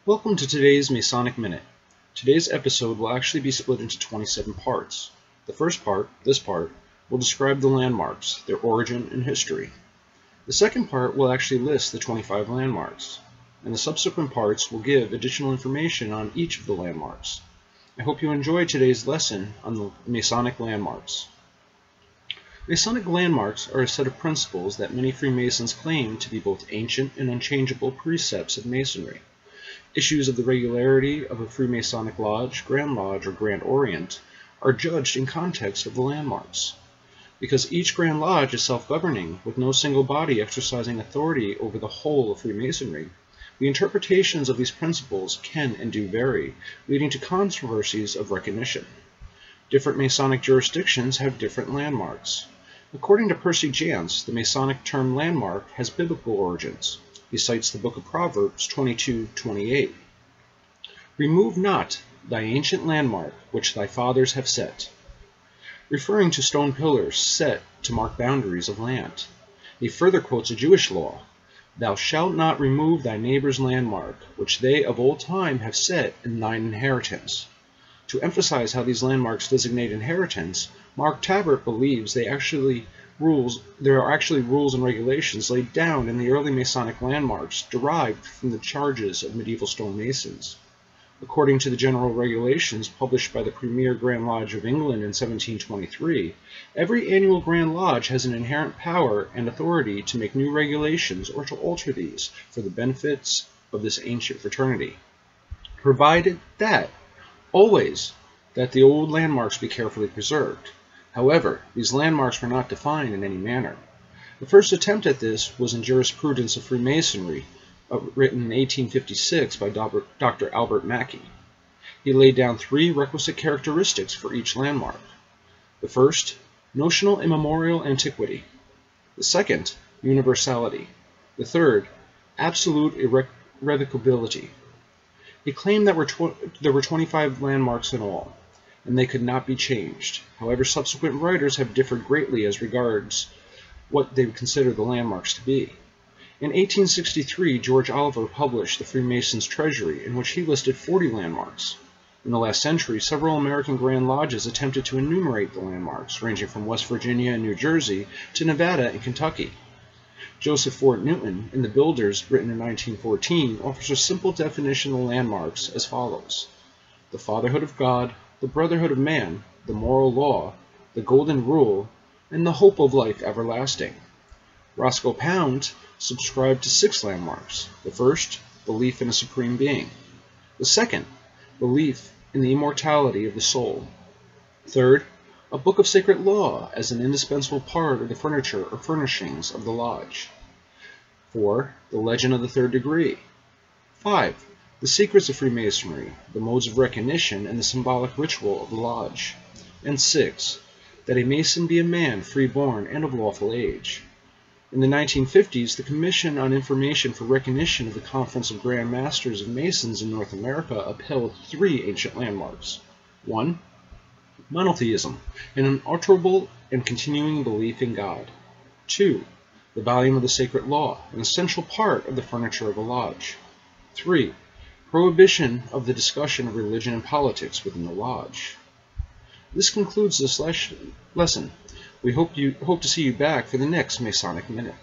Welcome to today's Masonic Minute. Today's episode will actually be split into 27 parts. The first part, this part, will describe the landmarks, their origin and history. The second part will actually list the 25 landmarks, and the subsequent parts will give additional information on each of the landmarks. I hope you enjoyed today's lesson on the Masonic landmarks. Masonic landmarks are a set of principles that many Freemasons claim to be both ancient and unchangeable precepts of Masonry. Issues of the regularity of a Freemasonic lodge, Grand Lodge, or Grand Orient are judged in context of the landmarks. Because each Grand Lodge is self-governing, with no single body exercising authority over the whole of Freemasonry, the interpretations of these principles can and do vary, leading to controversies of recognition. Different Masonic jurisdictions have different landmarks. According to Percy Jantz, the Masonic term landmark has biblical origins. He cites the book of Proverbs 22:28. Remove not thy ancient landmark which thy fathers have set, referring to stone pillars set to mark boundaries of land. He further quotes a Jewish law, Thou shalt not remove thy neighbor's landmark, which they of old time have set in thine inheritance. To emphasize how these landmarks designate inheritance, Mark Tabbert believes there are actually rules and regulations laid down in the early Masonic landmarks derived from the charges of medieval stonemasons. According to the general regulations published by the Premier Grand Lodge of England in 1723, every annual Grand Lodge has an inherent power and authority to make new regulations or to alter these for the benefits of this ancient fraternity, provided that always that the old landmarks be carefully preserved. However, these landmarks were not defined in any manner. The first attempt at this was in Jurisprudence of Freemasonry, written in 1856 by Dr. Albert Mackey. He laid down three requisite characteristics for each landmark. The first, notional immemorial antiquity. The second, universality. The third, absolute irrevocability. He claimed that there were 25 landmarks in all, and they could not be changed. However, subsequent writers have differed greatly as regards what they would consider the landmarks to be. In 1863, George Oliver published The Freemason's Treasury, in which he listed 40 landmarks. In the last century, several American Grand Lodges attempted to enumerate the landmarks, ranging from West Virginia and New Jersey to Nevada and Kentucky. Joseph Fort Newton, in The Builders, written in 1914, offers a simple definition of landmarks as follows: the fatherhood of God, the brotherhood of man, the moral law, the golden rule, and the hope of life everlasting. Roscoe Pound subscribed to 6 landmarks. The first, belief in a supreme being. The second, belief in the immortality of the soul. Third, a book of sacred law as an indispensable part of the furniture or furnishings of the lodge. 4. The legend of the third degree. 5. The secrets of Freemasonry, the modes of recognition, and the symbolic ritual of the lodge. And 6. That a Mason be a man free-born and of lawful age. In the 1950s, the Commission on Information for Recognition of the Conference of Grand Masters of Masons in North America upheld 3 ancient landmarks. 1. Monotheism, an unalterable and continuing belief in God. 2. The volume of the sacred law, an essential part of the furniture of a lodge. 3. Prohibition of the discussion of religion and politics within the lodge. This concludes this lesson. We hope to see you back for the next Masonic Minute.